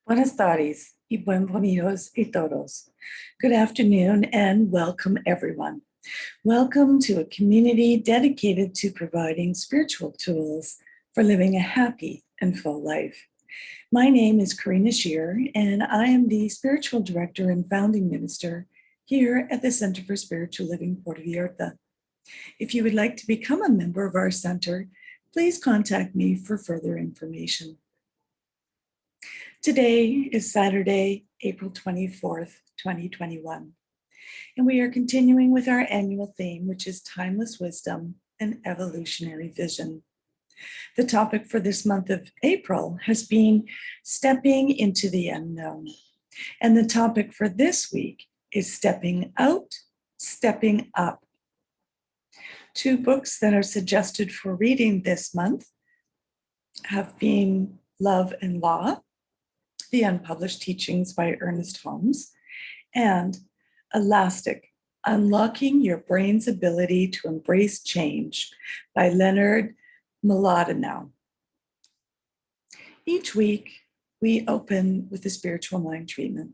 Buenas tardes y bienvenidos y todos. Good afternoon and welcome everyone. Welcome to a community dedicated to providing spiritual tools for living a happy and full life. My name is Karina Shear, and I am the spiritual director and founding minister here at the Center for Spiritual Living Puerto Vallarta. If you would like to become a member of our center, please contact me for further information. Today is Saturday, April 24th, 2021, and we are continuing with our annual theme, which is Timeless Wisdom and Evolutionary Vision. The topic for this month of April has been Stepping into the Unknown, and the topic for this week is Stepping Out, Stepping Up. Two books that are suggested for reading this month have been Love and Law, The Unpublished Teachings by Ernest Holmes, and Elastic, Unlocking Your Brain's Ability to Embrace Change by Leonard Mlodinow. Each week, we open with a spiritual mind treatment,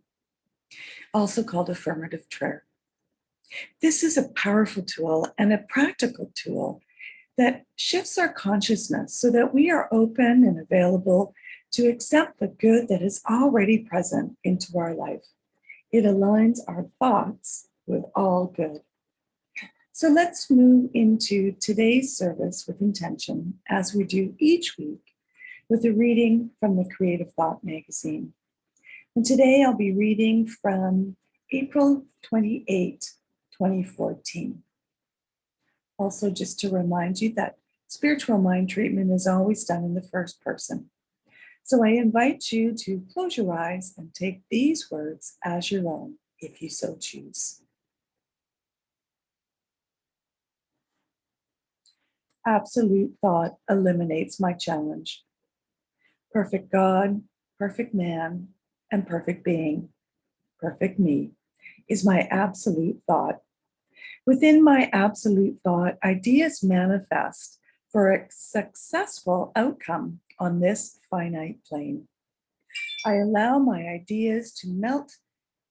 also called affirmative prayer. This is a powerful tool and a practical tool that shifts our consciousness so that we are open and available to accept the good that is already present into our life. It aligns our thoughts with all good. So let's move into today's service with intention, as we do each week, with a reading from the Creative Thought magazine. And today I'll be reading from April 28, 2014. Also, just to remind you that spiritual mind treatment is always done in the first person. So I invite you to close your eyes and take these words as your own, if you so choose. Absolute thought eliminates my challenge. Perfect God, perfect man, and perfect being, perfect me, is my absolute thought. Within my absolute thought, ideas manifest for a successful outcome on this finite plane. I allow my ideas to melt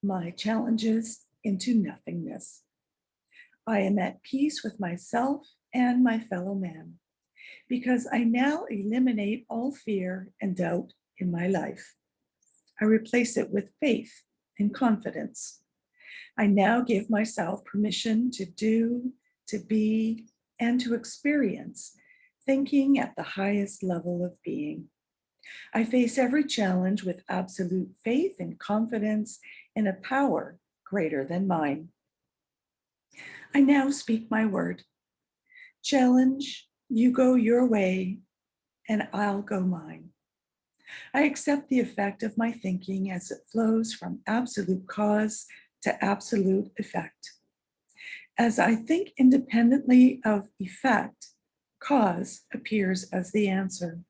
my challenges into nothingness. I am at peace with myself and my fellow man because I now eliminate all fear and doubt in my life. I replace it with faith and confidence. I now give myself permission to do, to be, and to experience thinking at the highest level of being. I face every challenge with absolute faith and confidence in a power greater than mine. I now speak my word. Challenge, you go your way, and I'll go mine. I accept the effect of my thinking as it flows from absolute cause to absolute effect. As I think independently of effect, cause appears as the answer.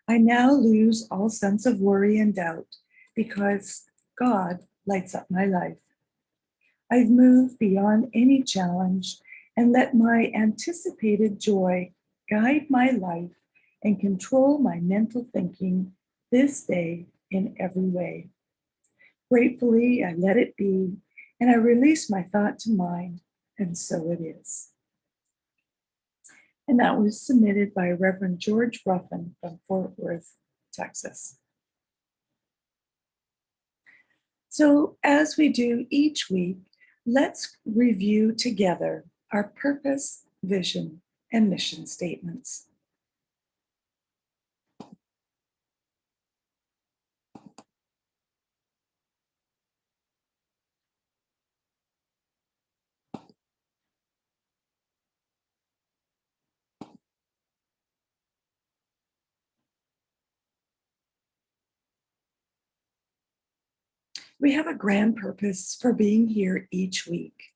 I now lose all sense of worry and doubt because God lights up my life. I've moved beyond any challenge and let my anticipated joy guide my life and control my mental thinking this day in every way. Gratefully, I let it be, and I release my thought to mind, and so it is. And that was submitted by Reverend George Ruffin from Fort Worth, Texas. So as we do each week, let's review together our purpose, vision, and mission statements. We have a grand purpose for being here each week.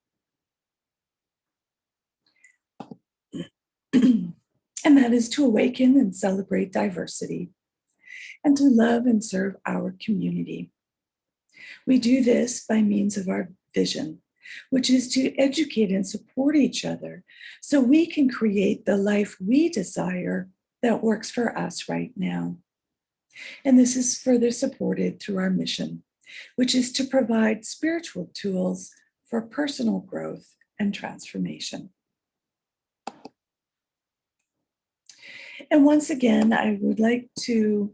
And that is to awaken and celebrate diversity and to love and serve our community. We do this by means of our vision, which is to educate and support each other so we can create the life we desire that works for us right now. And this is further supported through our mission, which is to provide spiritual tools for personal growth and transformation. And once again, I would like to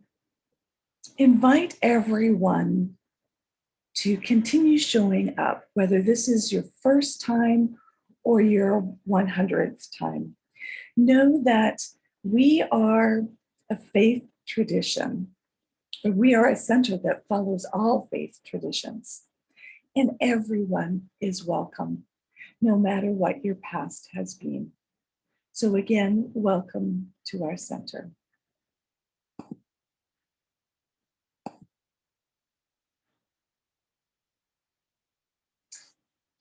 invite everyone to continue showing up, whether this is your first time or your 100th time. Know that we are a faith tradition. We are a center that follows all faith traditions, and everyone is welcome, no matter what your past has been. So, again, welcome to our center.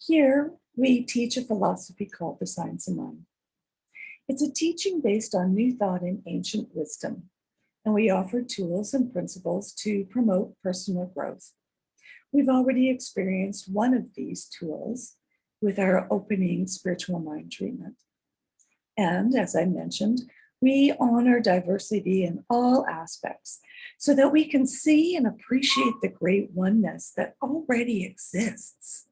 Here, we teach a philosophy called the Science of Mind. It's a teaching based on new thought and ancient wisdom, and we offer tools and principles to promote personal growth. We've already experienced one of these tools with our opening spiritual mind treatment. And as I mentioned, we honor diversity in all aspects so that we can see and appreciate the great oneness that already exists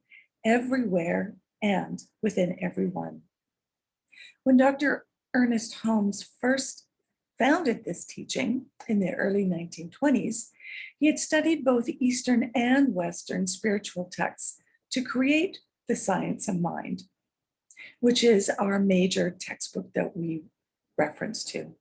everywhere and within everyone. When Dr. Ernest Holmes first founded this teaching in the early 1920s, he had studied both Eastern and Western spiritual texts to create the Science of Mind, which is our major textbook that we reference to.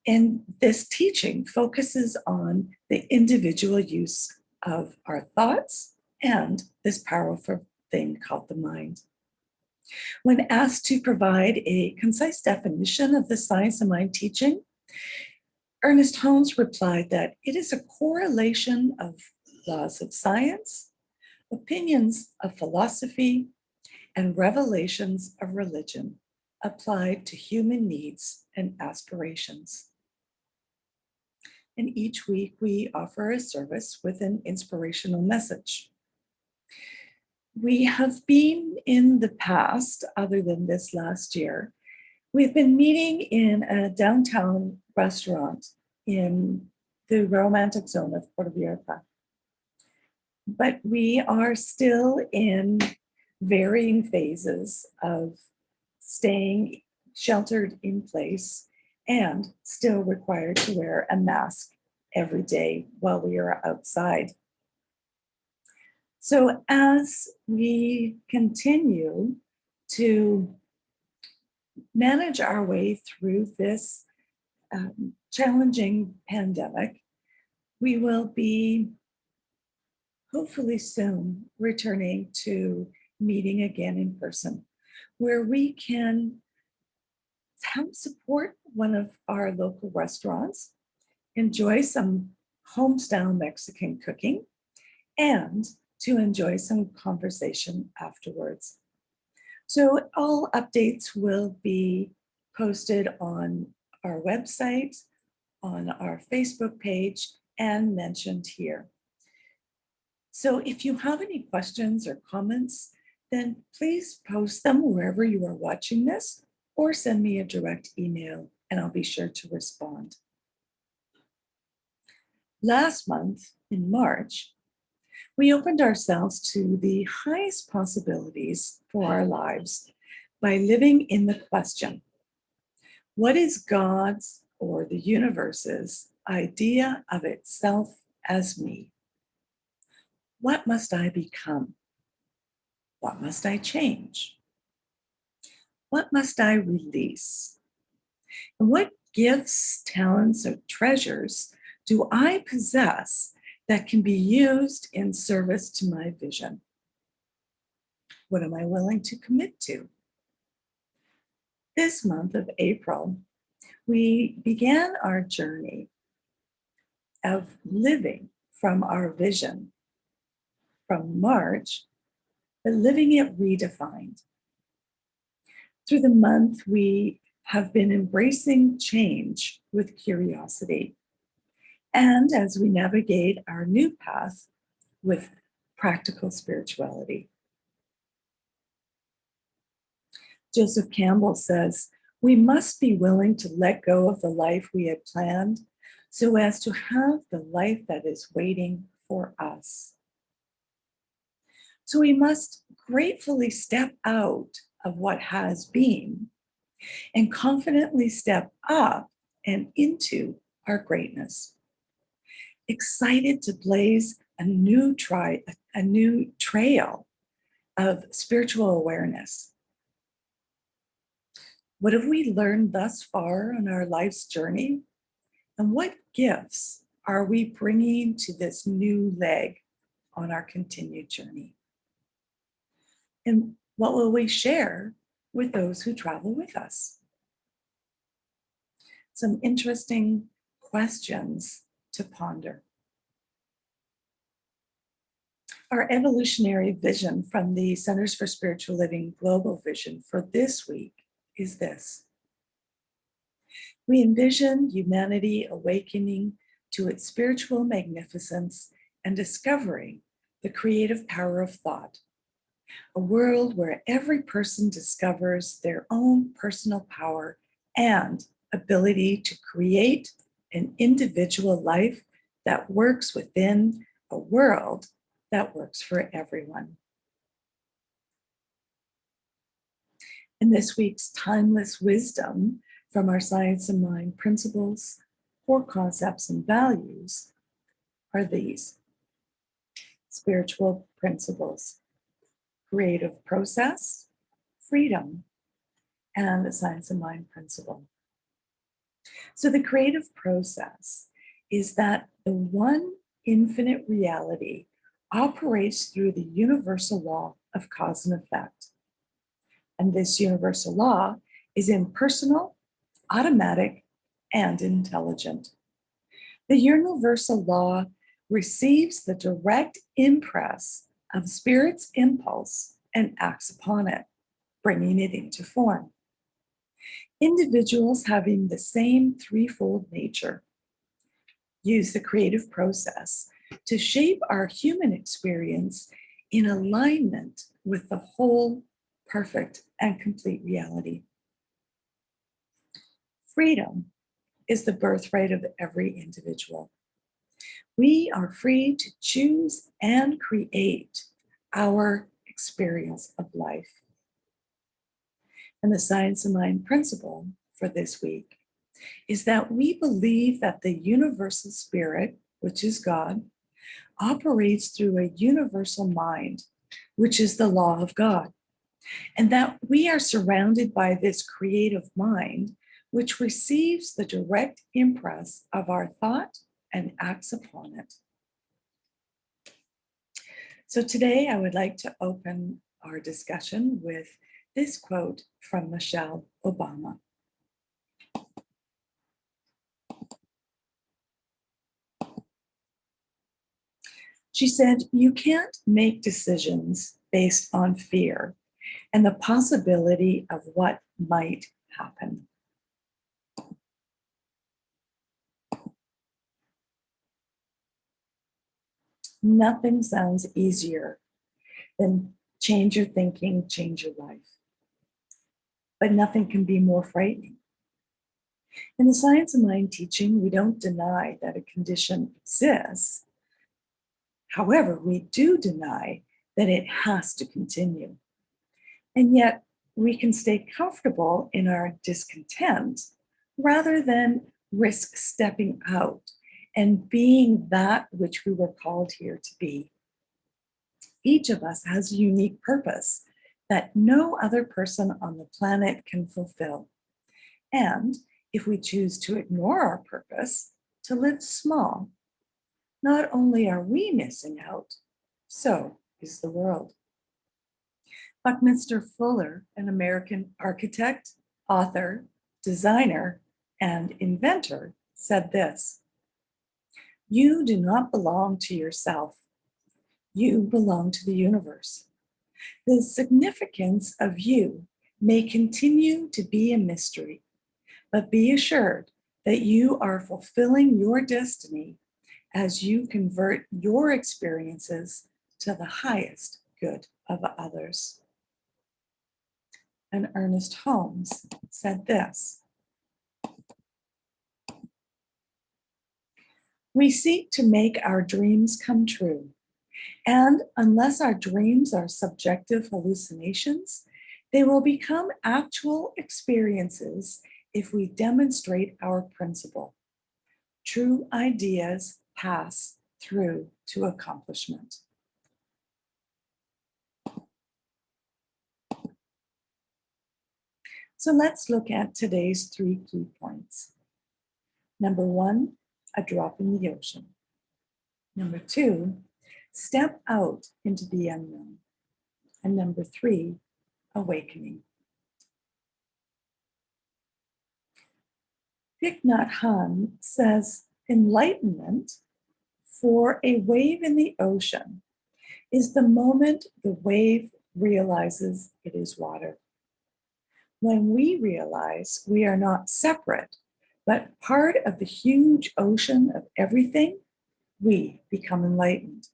And this teaching focuses on the individual use of our thoughts and this powerful thing called the mind. When asked to provide a concise definition of the Science of Mind teaching, Ernest Holmes replied that it is a correlation of laws of science, opinions of philosophy, and revelations of religion applied to human needs and aspirations. And each week we offer a service with an inspirational message. We have been in the past, other than this last year, we've been meeting in a downtown restaurant in the romantic zone of Puerto Vallarta. But we are still in varying phases of staying sheltered in place and still required to wear a mask every day while we are outside. So as we continue to manage our way through this challenging pandemic, we will be hopefully soon returning to meeting again in person, where we can help support one of our local restaurants, enjoy some homestyle Mexican cooking, and to enjoy some conversation afterwards. So all updates will be posted on our website, on our Facebook page, and mentioned here. So if you have any questions or comments, then please post them wherever you are watching this, or send me a direct email and I'll be sure to respond. Last month, in March, we opened ourselves to the highest possibilities for our lives by living in the question, what is God's or the universe's idea of itself as me? What must I become? What must I change? What must I release? And what gifts, talents, or treasures do I possess that can be used in service to my vision? What am I willing to commit to? This month of April, we began our journey of living from our vision from March, but living it redefined. Through the month, we have been embracing change with curiosity. And as we navigate our new path with practical spirituality. Joseph Campbell says, we must be willing to let go of the life we had planned so as to have the life that is waiting for us. So we must gratefully step out of what has been and confidently step up and into our greatness. Excited to blaze a new trail of spiritual awareness. What have we learned thus far on our life's journey? And what gifts are we bringing to this new leg on our continued journey? And what will we share with those who travel with us? Some interesting questions to ponder. Our evolutionary vision from the Centers for Spiritual Living Global Vision for this week is this. We envision humanity awakening to its spiritual magnificence and discovering the creative power of thought, a world where every person discovers their own personal power and ability to create an individual life that works within a world that works for everyone. In this week's timeless wisdom from our Science and Mind principles, core concepts, and values are these: spiritual principles, creative process, freedom, and the Science and Mind principle. So the creative process is that the one infinite reality operates through the universal law of cause and effect. And this universal law is impersonal, automatic, and intelligent. The universal law receives the direct impress of Spirit's impulse and acts upon it, bringing it into form. Individuals having the same threefold nature use the creative process to shape our human experience in alignment with the whole, perfect, and complete reality. Freedom is the birthright of every individual. We are free to choose and create our experience of life. And the Science and Mind principle for this week is that we believe that the universal spirit, which is God, operates through a universal mind, which is the law of God, and that we are surrounded by this creative mind, which receives the direct impress of our thought and acts upon it. So today I would like to open our discussion with this quote from Michelle Obama. She said, "You can't make decisions based on fear and the possibility of what might happen." Nothing sounds easier than change your thinking, change your life. But nothing can be more frightening. In the Science of Mind teaching, we don't deny that a condition exists. However, we do deny that it has to continue. And yet, we can stay comfortable in our discontent rather than risk stepping out and being that which we were called here to be. Each of us has a unique purpose that no other person on the planet can fulfill. And if we choose to ignore our purpose, to live small, not only are we missing out, so is the world. Buckminster Fuller, an American architect, author, designer, and inventor, said this: "You do not belong to yourself. You belong to the universe. The significance of you may continue to be a mystery, but be assured that you are fulfilling your destiny as you convert your experiences to the highest good of others." And Ernest Holmes said this: We seek to make our dreams come true. And unless our dreams are subjective hallucinations, they will become actual experiences if we demonstrate our principle. True ideas pass through to accomplishment. So let's look at today's 3 key points. Number 1, a drop in the ocean. Number 2, step out into the unknown. And number 3, awakening. Thich Nhat Hanh says, enlightenment for a wave in the ocean is the moment the wave realizes it is water. When we realize we are not separate, but part of the huge ocean of everything, we become enlightened.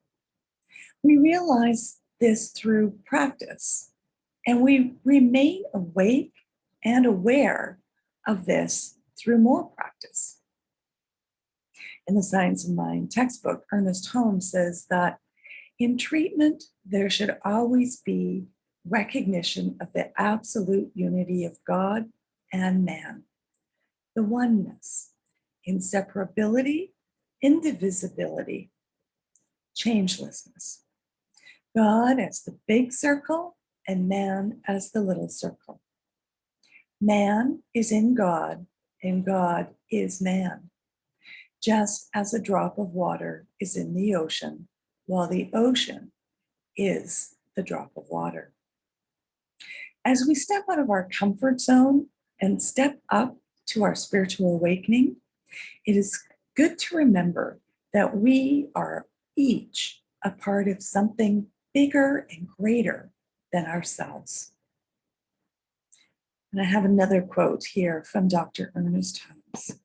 We realize this through practice, and we remain awake and aware of this through more practice. In the Science of Mind textbook, Ernest Holmes says that in treatment, there should always be recognition of the absolute unity of God and man, the oneness, inseparability, indivisibility, changelessness. God as the big circle and man as the little circle. Man is in God and God is man, just as a drop of water is in the ocean, while the ocean is the drop of water. As we step out of our comfort zone and step up to our spiritual awakening, it is good to remember that we are each a part of something bigger and greater than ourselves. And I have another quote here from Dr. Ernest Holmes.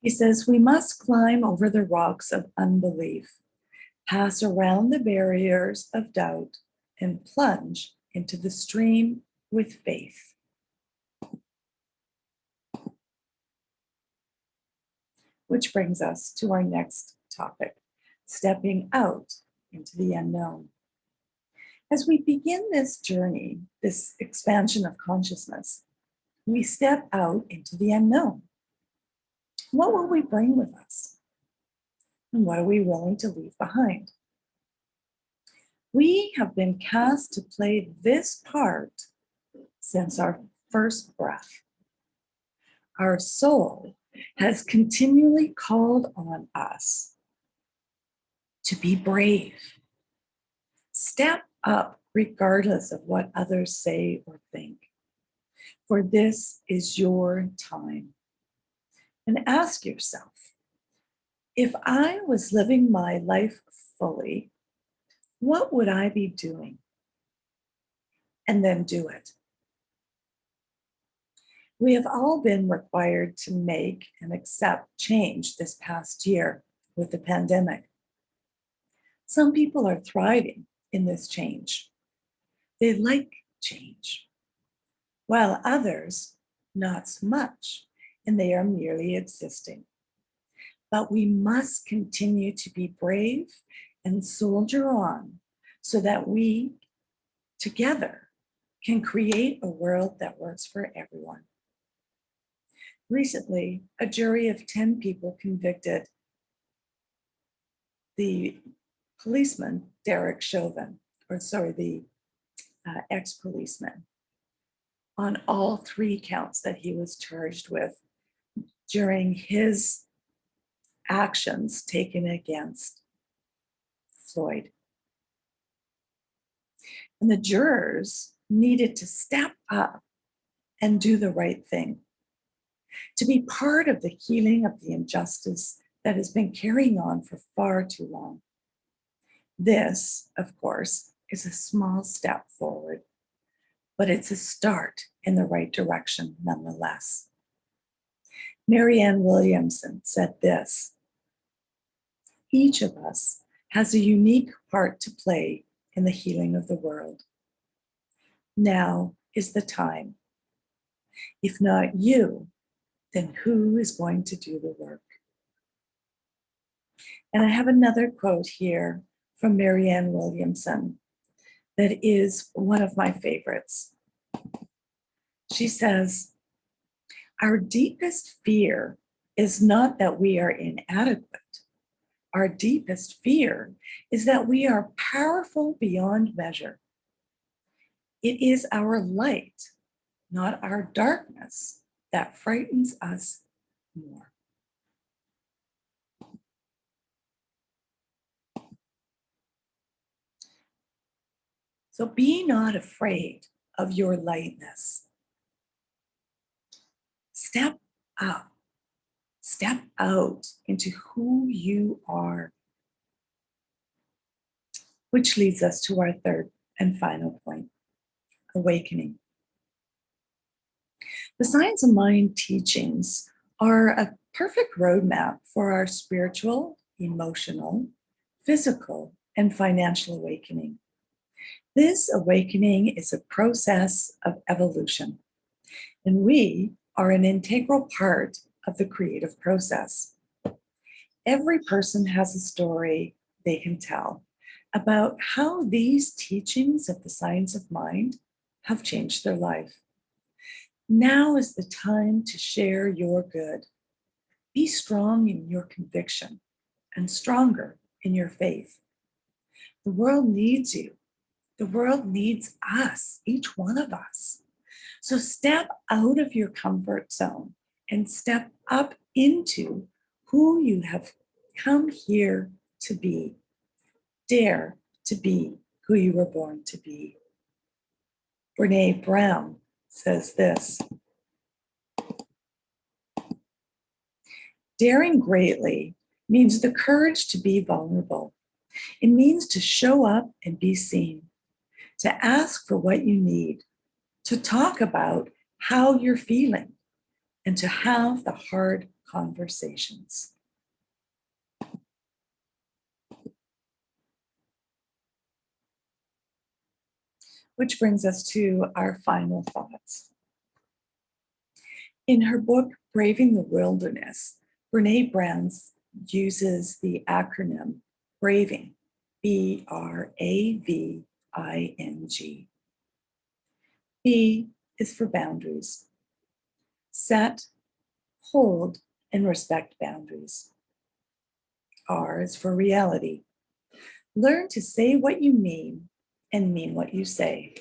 He says, we must climb over the rocks of unbelief, pass around the barriers of doubt, and plunge into the stream with faith. Which brings us to our next topic, stepping out into the unknown. As we begin this journey, this expansion of consciousness, we step out into the unknown. What will we bring with us? And what are we willing to leave behind? We have been cast to play this part since our first breath. Our soul has continually called on us to be brave. Step up regardless of what others say or think, for this is your time. And ask yourself, if I was living my life fully, what would I be doing? And then do it. We have all been required to make and accept change this past year with the pandemic. Some people are thriving in this change. They like change, while others not so much, and they are merely existing. But we must continue to be brave and soldier on so that we together can create a world that works for everyone. Recently, a jury of 10 people convicted the policeman, Derek Chauvin, the ex-policeman, on all 3 counts that he was charged with during his actions taken against Floyd. And the jurors needed to step up and do the right thing, to be part of the healing of the injustice that has been carrying on for far too long. This, of course, is a small step forward, but it's a start in the right direction nonetheless. Marianne Williamson said this: each of us has a unique part to play in the healing of the world. Now is the time. If not you, then who is going to do the work? And I have another quote here from Marianne Williamson that is one of my favorites. She says, "Our deepest fear is not that we are inadequate. Our deepest fear is that we are powerful beyond measure. It is our light, not our darkness, that frightens us more." So be not afraid of your lightness. Step up, step out into who you are, which leads us to our third and final point, awakening. The Science of Mind teachings are a perfect roadmap for our spiritual, emotional, physical, and financial awakening. This awakening is a process of evolution, and we are an integral part of the creative process. Every person has a story they can tell about how these teachings of the science of mind have changed their life. Now is the time to share your good. Be strong in your conviction and stronger in your faith. The world needs you. The world needs us, each one of us. So step out of your comfort zone and step up into who you have come here to be. Dare to be who you were born to be. Brene Brown says this: "Daring greatly means the courage to be vulnerable. It means to show up and be seen, to ask for what you need, to talk about how you're feeling, and to have the hard conversations." Which brings us to our final thoughts. In her book, Braving the Wilderness, Brene Brown uses the acronym BRAVING, BRAVING. B is for boundaries. Set, hold, and respect boundaries. R is for reality. Learn to say what you mean and mean what you say.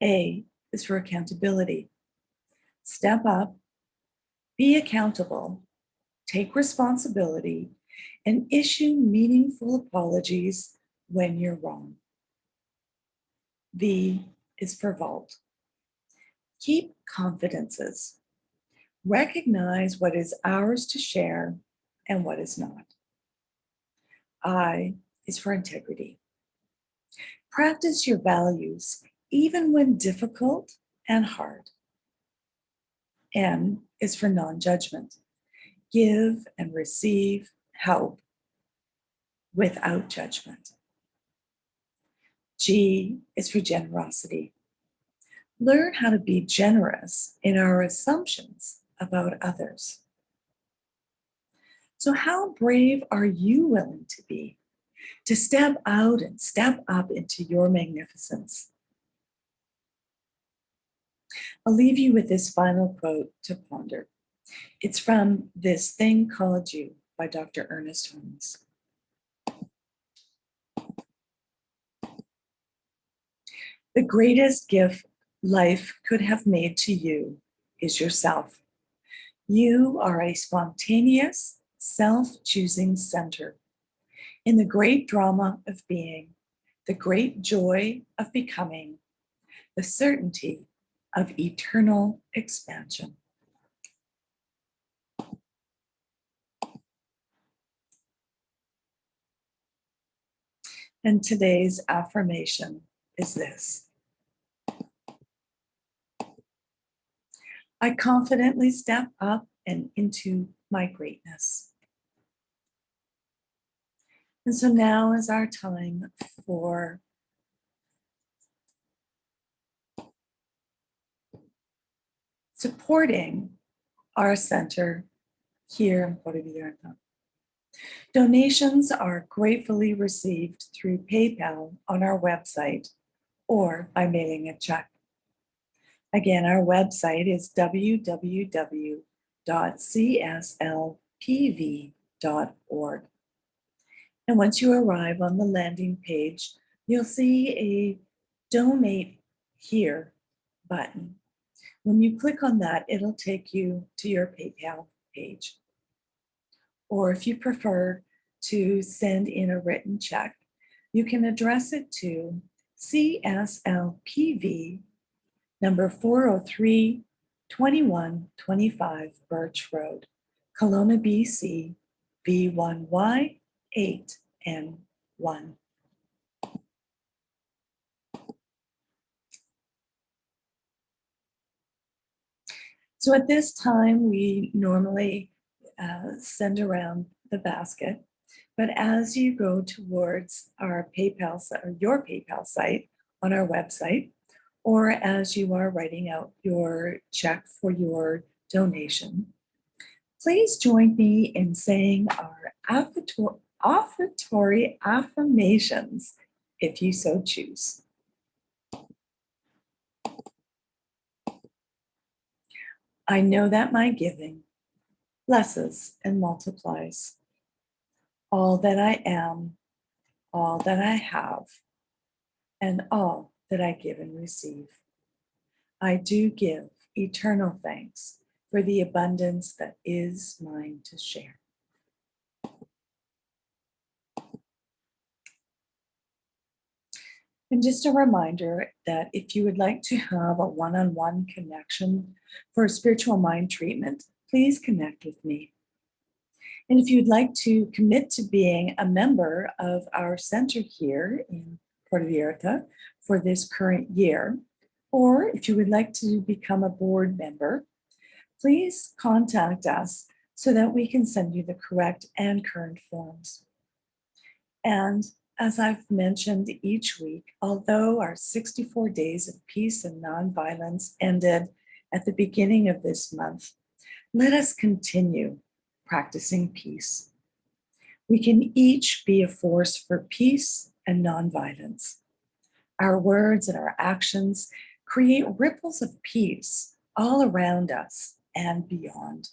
A is for accountability. Step up, be accountable, take responsibility, and issue meaningful apologies when you're wrong. V is for vault. Keep confidences. Recognize what is ours to share and what is not. I is for integrity. Practice your values even when difficult and hard. N is for non-judgment. Give and receive help without judgment. G is for generosity. Learn how to be generous in our assumptions about others. So, how brave are you willing to be to step out and step up into your magnificence? I'll leave you with this final quote to ponder. It's from This Thing Called You by Dr. Ernest Holmes. "The greatest gift life could have made to you is yourself. You are a spontaneous, self-choosing center in the great drama of being, the great joy of becoming, the certainty of eternal expansion." And today's affirmation is this: I confidently step up and into my greatness. And so now is our time for supporting our center here in Puerto Vallarta. Donations are gratefully received through PayPal on our website or by mailing a check. Again, our website is www.cslpv.org. And once you arrive on the landing page, you'll see a Donate Here button. When you click on that, it'll take you to your PayPal page. Or if you prefer to send in a written check, you can address it to CSLPV number 403 2125 Birch Road, Kelowna, BC, B1Y8N1. So at this time, we normally send around the basket, but as you go towards our PayPal or your PayPal site on our website, or as you are writing out your check for your donation, please join me in saying our offertory affirmations, if you so choose. I know that my giving blesses and multiplies all that I am, all that I have, and all that I give and receive. I do give eternal thanks for the abundance that is mine to share. And just a reminder that if you would like to have a one-on-one connection for spiritual mind treatment, please connect with me. And if you'd like to commit to being a member of our center here in Puerto Vallarta for this current year, or if you would like to become a board member, please contact us so that we can send you the correct and current forms. And as I've mentioned each week, although our 64 days of peace and nonviolence ended at the beginning of this month, let us continue practicing peace. We can each be a force for peace and nonviolence. Our words and our actions create ripples of peace all around us and beyond.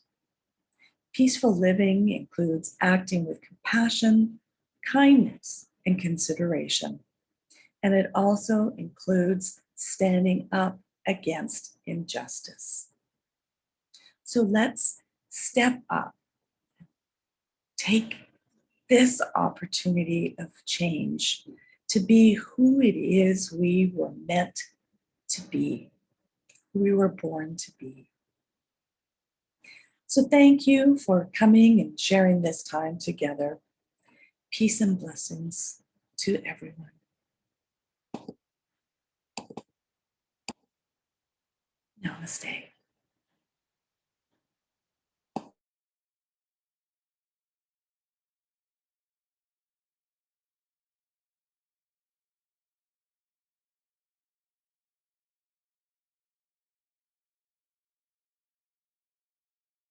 Peaceful living includes acting with compassion, kindness, and consideration. And it also includes standing up against injustice. So let's step up, take this opportunity of change to be who it is we were meant to be, who we were born to be. So thank you for coming and sharing this time together. Peace and blessings to everyone. Namaste.